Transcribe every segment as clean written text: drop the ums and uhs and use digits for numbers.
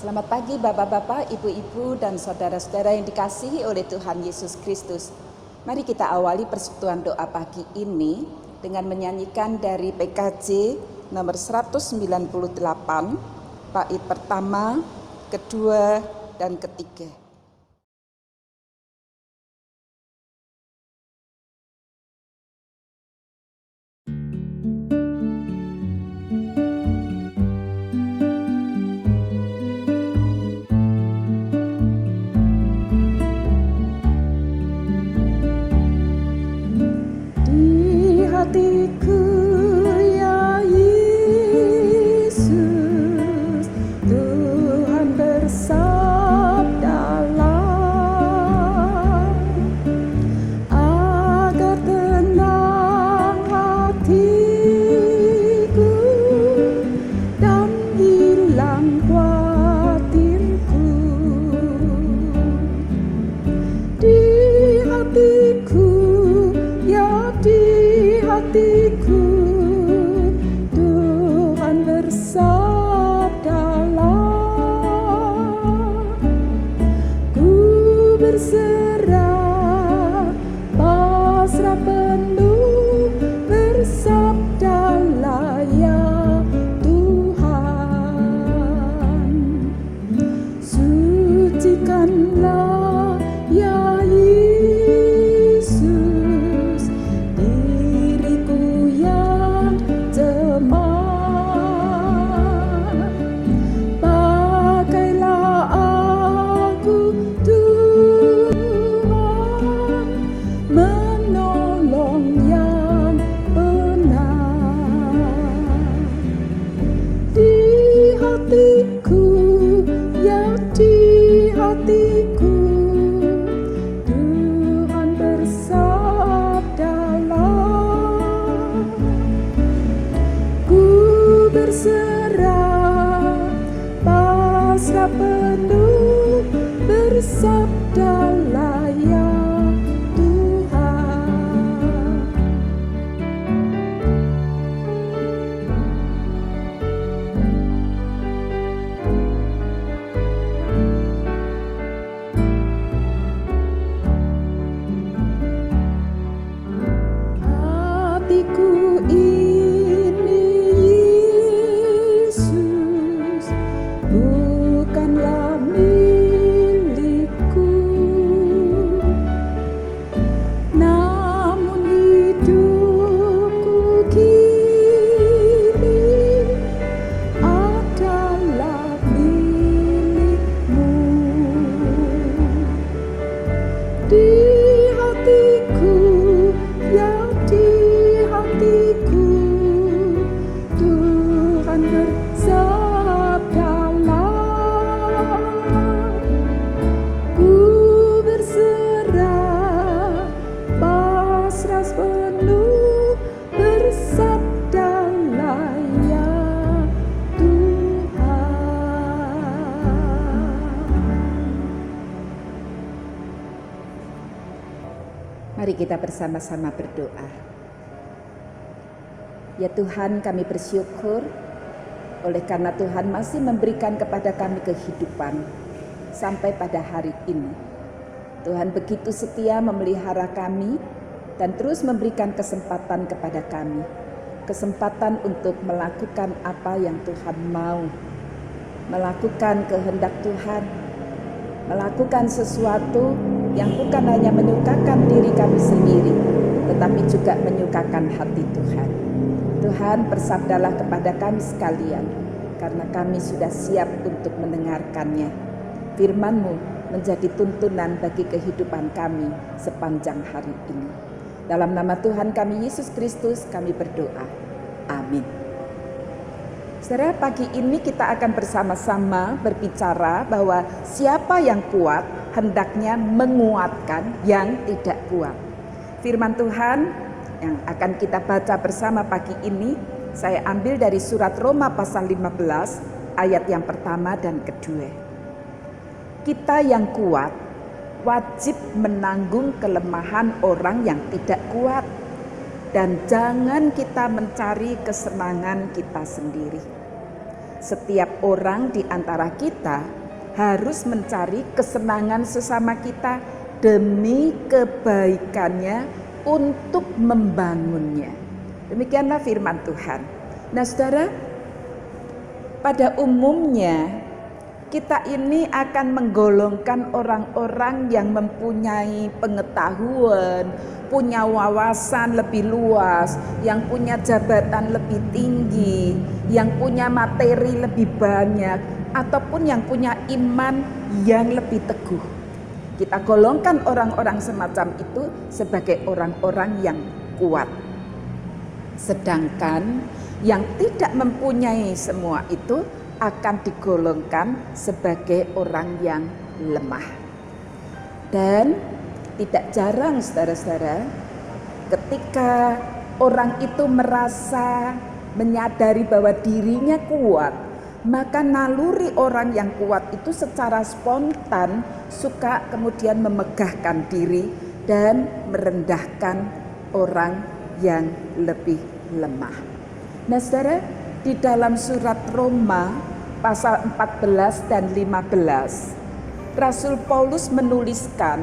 Selamat pagi Bapak-Bapak, Ibu-Ibu, dan saudara-saudara yang dikasihi oleh Tuhan Yesus Kristus. Mari kita awali persekutuan doa pagi ini dengan menyanyikan dari PKJ nomor 198, bait pertama, kedua, dan ketiga. Hatiku ya Yesus, Tuhan bersabdalah agar tenang hatiku dan hilang khawatirku. Di hatiku ya hatiku, Tuhan bersabdalah, ku berserah, pasrah penuh, bersabdalah ya Tuhan. Sucikanlah ya Yesus diriku yang lemah. Pakailah aku Tuhan, menolong yang benar. Di hatiku ya di hatiku, Tuhan bersabdalah, ku berserah, pasrah penuh, bersabdalah ya Tuhan. Hatiku ini Yesus, bukanlah milikku, namun hidupku kini adalah milikmu. Di hatiku ya di hatiku, Tuhan bersabdalah, ku berserah, pasrah penuh, bersabdalah ya Tuhan. Mari kita bersama-sama berdoa. Ya Tuhan, kami bersyukur oleh karena Tuhan masih memberikan kepada kami kehidupan sampai pada hari ini. Tuhan begitu setia memelihara kami dan terus memberikan kesempatan kepada kami. Kesempatan untuk melakukan apa yang Tuhan mau. Melakukan kehendak Tuhan. Melakukan sesuatu yang bukan hanya menyukakan diri kami sendiri, tetapi juga menyukakan hati Tuhan. Tuhan, bersabdalah kepada kami sekalian, karena kami sudah siap untuk mendengarkannya. Firman-Mu menjadi tuntunan bagi kehidupan kami sepanjang hari ini. Dalam nama Tuhan kami Yesus Kristus kami berdoa. Amin. Saudara, pagi ini kita akan bersama-sama berbicara bahwa siapa yang kuat hendaknya menguatkan yang tidak kuat. Firman Tuhan yang akan kita baca bersama pagi ini saya ambil dari surat Roma pasal 15 ayat yang pertama dan kedua. Kita yang kuat wajib menanggung kelemahan orang yang tidak kuat. Dan jangan kita mencari kesenangan kita sendiri. setiap orang di antara kita harus mencari kesenangan sesama kita demi kebaikannya untuk membangunnya. Demikianlah firman Tuhan. Nah saudara, pada umumnya kita ini akan menggolongkan orang-orang yang mempunyai pengetahuan, punya wawasan lebih luas, yang punya jabatan lebih tinggi, yang punya materi lebih banyak, ataupun yang punya iman yang lebih teguh. Kita golongkan orang-orang semacam itu sebagai orang-orang yang kuat. Sedangkan yang tidak mempunyai semua itu akan digolongkan sebagai orang yang lemah. Dan tidak jarang saudara-saudara, ketika orang itu merasa menyadari bahwa dirinya kuat, maka naluri orang yang kuat itu secara spontan suka kemudian memegahkan diri dan merendahkan orang yang lebih lemah. Nah saudara, di dalam surat Roma pasal 14 dan 15, Rasul Paulus menuliskan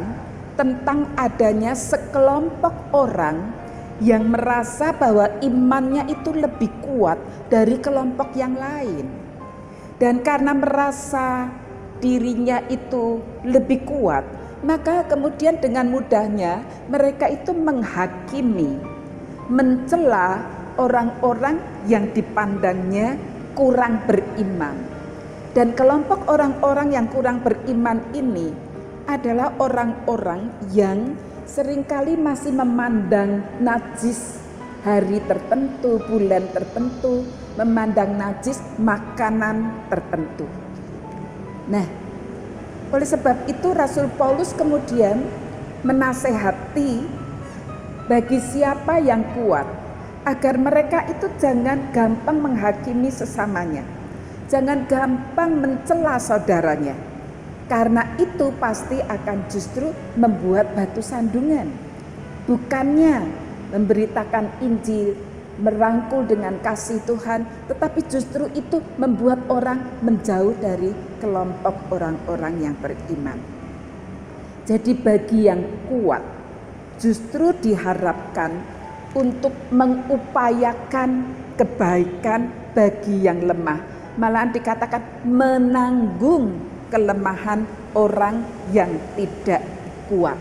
tentang adanya sekelompok orang yang merasa bahwa imannya itu lebih kuat dari kelompok yang lain. Dan karena merasa dirinya itu lebih kuat, maka kemudian dengan mudahnya mereka itu menghakimi, mencela orang-orang yang dipandangnya kurang beriman. Dan kelompok orang-orang yang kurang beriman ini adalah orang-orang yang seringkali masih memandang najis hari tertentu, bulan tertentu, memandang najis makanan tertentu. Nah, oleh sebab itu Rasul Paulus kemudian menasehati bagi siapa yang kuat agar mereka itu jangan gampang menghakimi sesamanya, jangan gampang mencela saudaranya, karena itu pasti akan justru membuat batu sandungan. Bukannya memberitakan Injil, merangkul dengan kasih Tuhan, tetapi justru itu membuat orang menjauh dari kelompok orang-orang yang beriman. Jadi bagi yang kuat justru diharapkan untuk mengupayakan kebaikan bagi yang lemah, malahan dikatakan menanggung kelemahan orang yang tidak kuat.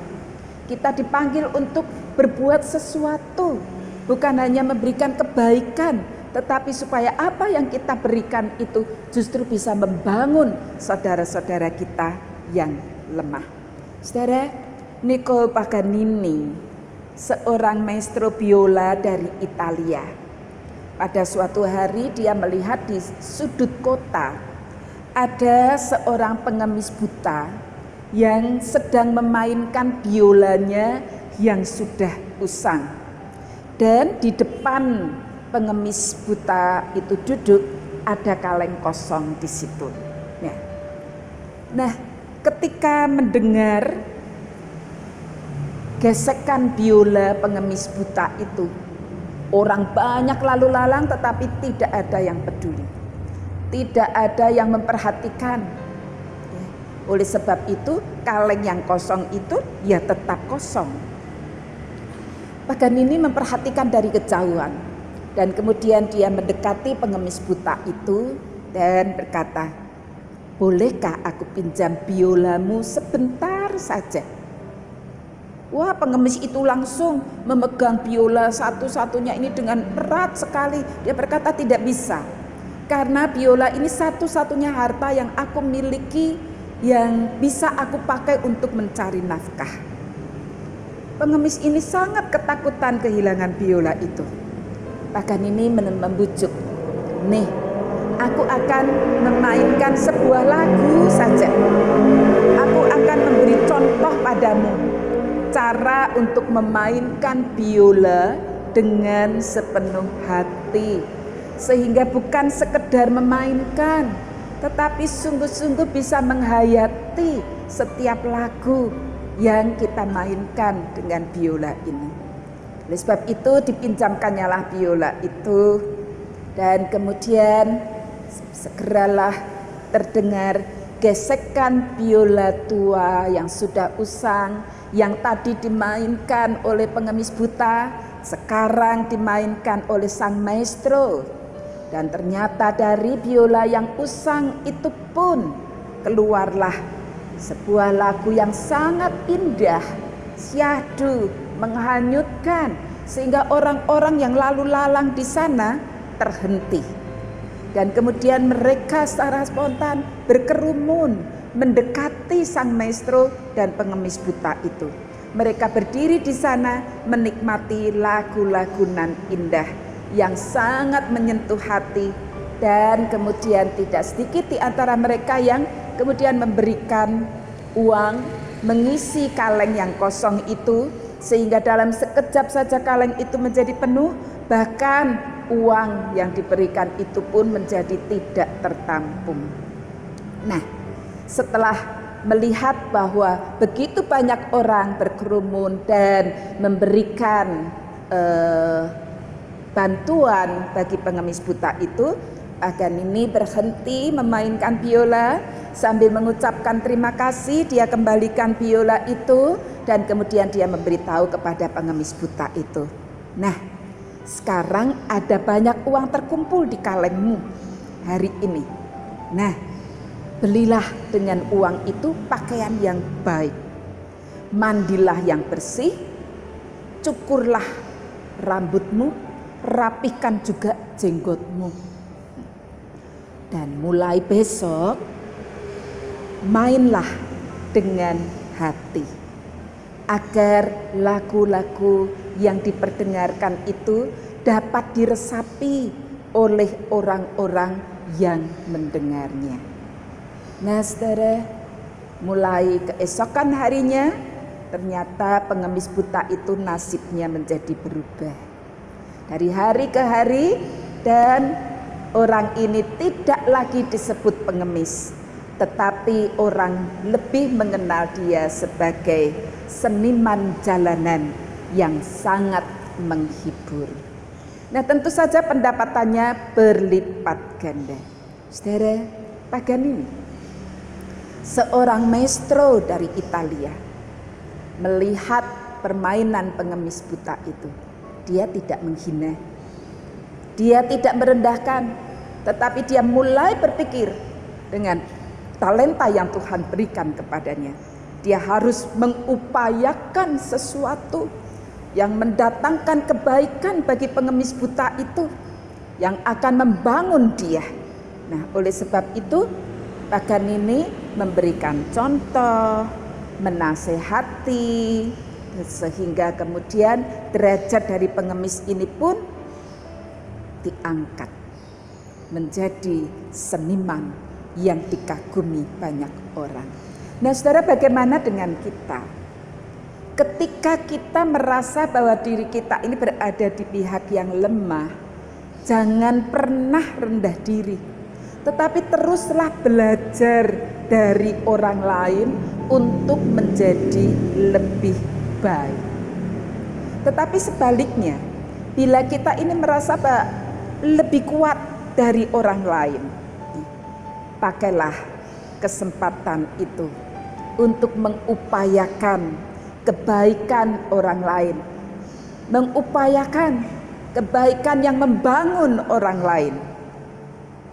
Kita dipanggil untuk berbuat sesuatu, bukan hanya memberikan kebaikan, tetapi supaya apa yang kita berikan itu justru bisa membangun saudara-saudara kita yang lemah. Saudara, Niccolò Paganini, seorang maestro biola dari Italia, pada suatu hari dia melihat di sudut kota ada seorang pengemis buta yang sedang memainkan biolanya yang sudah usang. Dan di depan pengemis buta itu duduk ada kaleng kosong di situ. Nah, ketika mendengar gesekan biola pengemis buta itu, orang banyak lalu lalang tetapi tidak ada yang peduli, tidak ada yang memperhatikan. Oleh sebab itu kaleng yang kosong itu ya tetap kosong. Paganini memperhatikan dari kejauhan dan kemudian dia mendekati pengemis buta itu dan berkata, "Bolehkah aku pinjam biolamu sebentar saja?" Wah, pengemis itu langsung memegang biola satu-satunya ini dengan erat sekali. Dia berkata, "Tidak bisa, karena biola ini satu-satunya harta yang aku miliki yang bisa aku pakai untuk mencari nafkah." Pengemis ini sangat ketakutan kehilangan biola itu. Paganini membujuk, "Nih, aku akan memainkan sebuah lagu saja. Aku akan memberi contoh padamu cara untuk memainkan biola dengan sepenuh hati, sehingga bukan sekedar memainkan, tetapi sungguh-sungguh bisa menghayati setiap lagu yang kita mainkan dengan biola ini." Oleh sebab itu dipinjamkannya lah biola itu, dan kemudian segeralah terdengar gesekan biola tua yang sudah usang, yang tadi dimainkan oleh pengemis buta, sekarang dimainkan oleh sang maestro. Dan ternyata dari biola yang usang itu pun keluarlah sebuah lagu yang sangat indah, syahdu, menghanyutkan, sehingga orang-orang yang lalu lalang di sana terhenti. Dan kemudian mereka secara spontan berkerumun mendekati sang maestro dan pengemis buta itu. Mereka berdiri di sana menikmati lagu-lagu nan indah yang sangat menyentuh hati. Dan kemudian tidak sedikit di antara mereka yang kemudian memberikan uang mengisi kaleng yang kosong itu, sehingga dalam sekejap saja kaleng itu menjadi penuh. Bahkan uang yang diberikan itu pun menjadi tidak tertampung. Nah, setelah melihat bahwa begitu banyak orang berkerumun dan memberikan bantuan bagi pengemis buta itu, Paganini berhenti memainkan biola sambil mengucapkan terima kasih. Dia kembalikan biola itu dan kemudian dia memberitahu kepada pengemis buta itu, nah, sekarang ada banyak uang terkumpul di kalengmu hari ini. Nah, belilah dengan uang itu pakaian yang baik, mandilah yang bersih, cukurlah rambutmu, rapihkan juga jenggotmu. Dan mulai besok, mainlah dengan hati, agar lagu-lagu yang diperdengarkan itu dapat diresapi oleh orang-orang yang mendengarnya. Nah, saudara, mulai keesokan harinya ternyata pengemis buta itu nasibnya menjadi berubah dari hari ke hari, dan orang ini tidak lagi disebut pengemis, tetapi orang lebih mengenal dia sebagai seniman jalanan yang sangat menghibur. Nah, tentu saja pendapatannya berlipat ganda. Saudara, Paganini, seorang maestro dari Italia, melihat permainan pengemis buta itu, dia tidak menghina, dia tidak merendahkan, tetapi dia mulai berpikir dengan talenta yang Tuhan berikan kepadanya. Dia harus mengupayakan sesuatu yang mendatangkan kebaikan bagi pengemis buta itu, yang akan membangun dia. Nah, oleh sebab itu Paganini memberikan contoh, menasehati, sehingga kemudian derajat dari pengemis ini pun diangkat menjadi seniman yang dikagumi banyak orang. Nah, saudara, bagaimana dengan kita? Ketika kita merasa bahwa diri kita ini berada di pihak yang lemah, jangan pernah rendah diri, tetapi teruslah belajar dari orang lain untuk menjadi lebih baik. Tetapi sebaliknya, bila kita ini merasa bahwa lebih kuat dari orang lain, pakailah kesempatan itu untuk mengupayakan kebaikan orang lain, mengupayakan kebaikan yang membangun orang lain.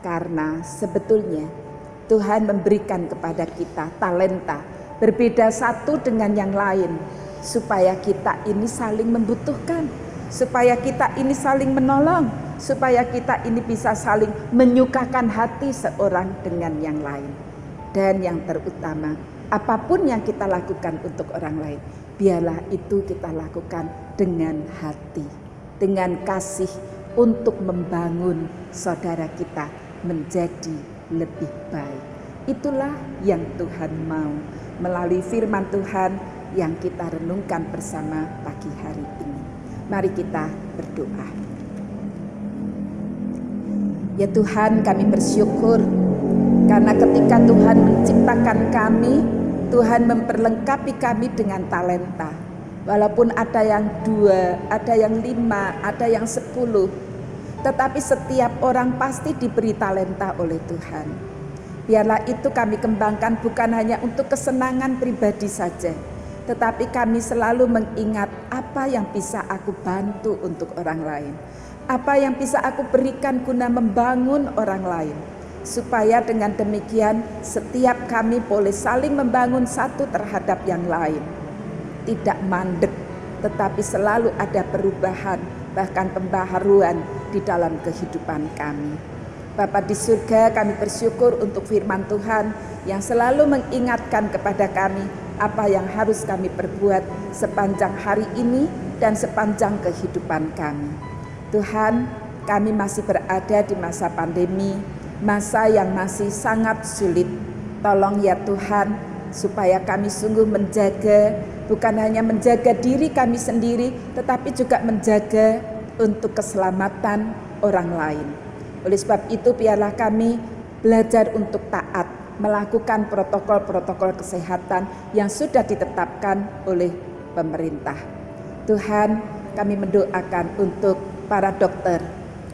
Karena sebetulnya Tuhan memberikan kepada kita talenta berbeda satu dengan yang lain, supaya kita ini saling membutuhkan, supaya kita ini saling menolong, supaya kita ini bisa saling menyukakan hati seorang dengan yang lain. Dan yang terutama, apapun yang kita lakukan untuk orang lain, biarlah itu kita lakukan dengan hati, dengan kasih, untuk membangun saudara kita menjadi lebih baik. Itulah yang Tuhan mau melalui firman Tuhan yang kita renungkan bersama pagi hari ini. Mari kita berdoa. Ya Tuhan, kami bersyukur karena ketika Tuhan menciptakan kami, Tuhan memperlengkapi kami dengan talenta. Walaupun ada yang 2, ada yang 5, ada yang 10. tetapi setiap orang pasti diberi talenta oleh Tuhan. Biarlah itu kami kembangkan bukan hanya untuk kesenangan pribadi saja, tetapi kami selalu mengingat apa yang bisa aku bantu untuk orang lain, apa yang bisa aku berikan guna membangun orang lain. Supaya dengan demikian setiap kami boleh saling membangun satu terhadap yang lain. Tidak mandek, tetapi selalu ada perubahan, bahkan pembaharuan di dalam kehidupan kami. Bapa di surga, kami bersyukur untuk firman Tuhan yang selalu mengingatkan kepada kami apa yang harus kami perbuat sepanjang hari ini dan sepanjang kehidupan kami. Tuhan, kami masih berada di masa pandemi, masa yang masih sangat sulit. Tolong ya Tuhan, supaya kami sungguh menjaga, bukan hanya menjaga diri kami sendiri, tetapi juga menjaga untuk keselamatan orang lain. Oleh sebab itu biarlah kami belajar untuk taat, melakukan protokol-protokol kesehatan yang sudah ditetapkan oleh pemerintah. Tuhan, kami mendoakan untuk para dokter,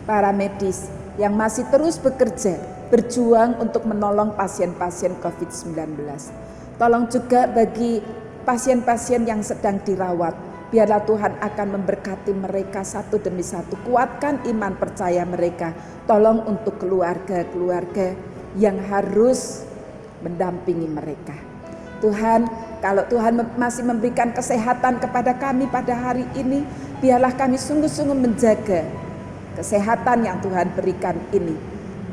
para medis yang masih terus bekerja, berjuang untuk menolong pasien-pasien COVID-19. Tolong juga bagi pasien-pasien yang sedang dirawat, biarlah Tuhan akan memberkati mereka satu demi satu. Kuatkan iman percaya mereka. Tolong untuk keluarga-keluarga yang harus mendampingi mereka. Tuhan, kalau Tuhan masih memberikan kesehatan kepada kami pada hari ini, biarlah kami sungguh-sungguh menjaga kesehatan yang Tuhan berikan ini.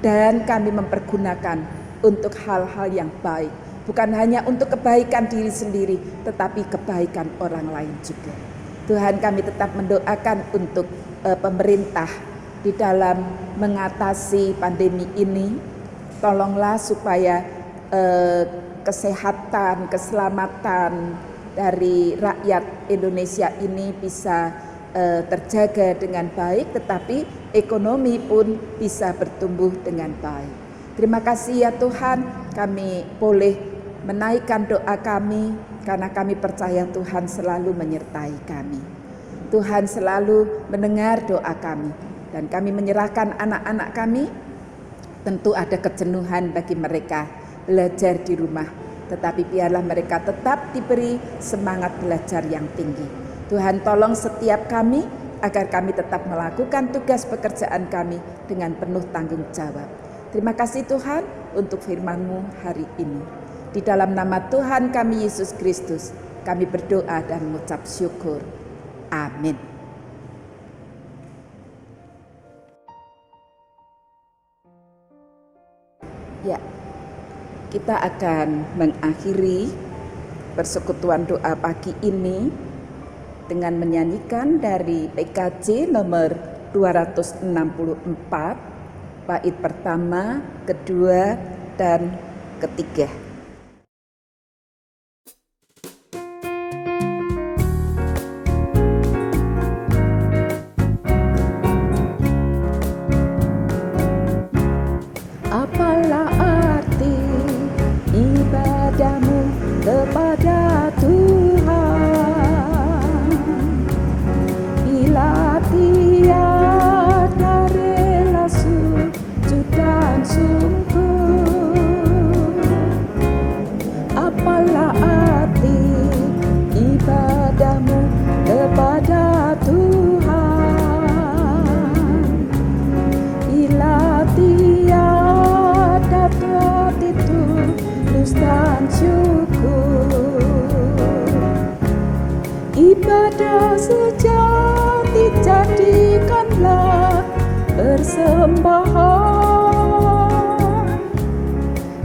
Dan kami mempergunakan untuk hal-hal yang baik. Bukan hanya untuk kebaikan diri sendiri, tetapi kebaikan orang lain juga. Tuhan, kami tetap mendoakan untuk pemerintah di dalam mengatasi pandemi ini. Tolonglah supaya kesehatan, keselamatan dari rakyat Indonesia ini bisa terjaga dengan baik, tetapi ekonomi pun bisa bertumbuh dengan baik. Terima kasih ya Tuhan, kami boleh menaikkan doa kami karena kami percaya Tuhan selalu menyertai kami. Tuhan selalu mendengar doa kami dan kami menyerahkan anak-anak kami. Tentu ada kejenuhan bagi mereka belajar di rumah, tetapi biarlah mereka tetap diberi semangat belajar yang tinggi. Tuhan tolong setiap kami agar kami tetap melakukan tugas pekerjaan kami dengan penuh tanggung jawab. Terima kasih Tuhan untuk firman-Mu hari ini. Di dalam nama Tuhan kami Yesus Kristus, kami berdoa dan mengucap syukur. Amin. Ya, kita akan mengakhiri persekutuan doa pagi ini dengan menyanyikan dari PKJ nomor 264, bait pertama, kedua, dan ketiga. Apalah arti ibadahmu kepada Tuhan bila tiada rela sujud dan sungguh? Apalah arti ibadahmu kepada Tuhan bila tiada hati tulus dan syukur? Ibadah sejati jadikanlah persembahan.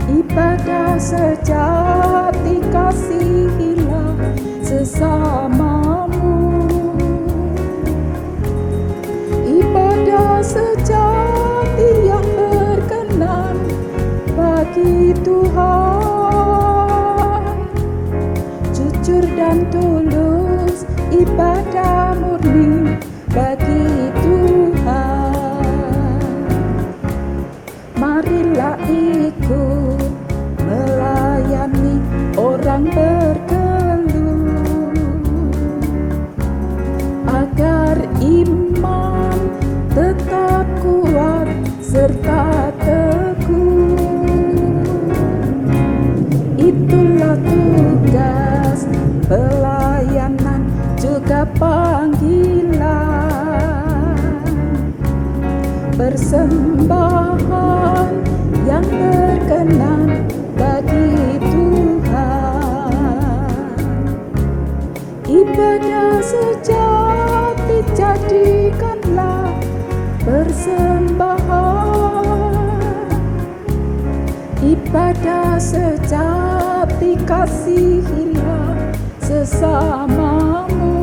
Ibadah sejati kasihilah sesamamu. Ibadah sejati yang berkenan bagi Tuhan, jujur dan tulus, ibadah murni bagi Tuhan. Marilah ikut melayani orang berkeluh, agar iman tetap pelayanan juga panggilan, persembahan yang berkenan bagi Tuhan. Ibadah sejati jadikanlah persembahan, ibadah sejati kasihilah sesamamu,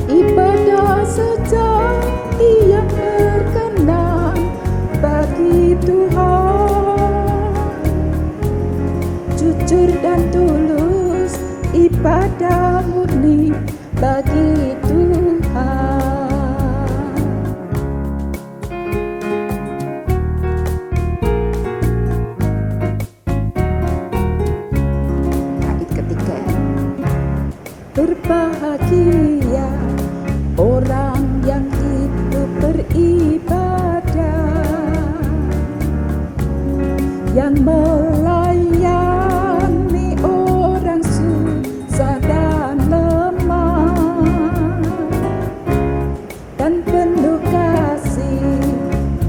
ibadah sejati yang berkenan bagi Tuhan. Jujur dan tulus, ibadah murni bagi Tuhan. Bait ketiga. Berbahagia orang yang hidup beribadah, yang melayani orang susah dan lemah, dan penuh kasih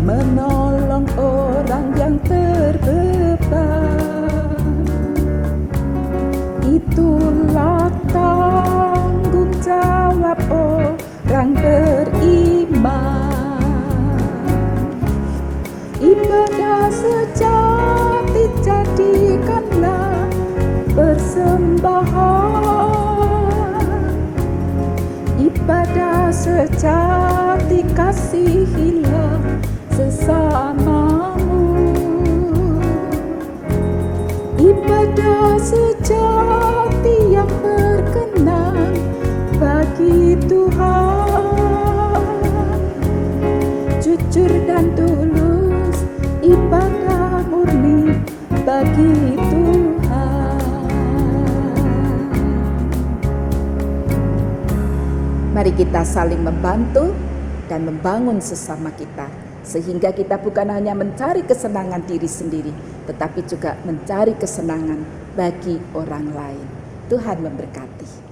menolong orang yang terbeban. Itulah tanggung jawab orang beriman. Ibadah sejati jadikanlah persembahan, ibadah sejati kasihilah sesamamu, ibadah sejati yang berkenan bagi Tuhan. Jujur dan tulus, ibadah murni bagi Tuhan. Mari kita saling membantu dan membangun sesama kita, sehingga kita bukan hanya mencari kesenangan diri sendiri, tetapi juga mencari kesenangan bagi orang lain. Tuhan memberkati.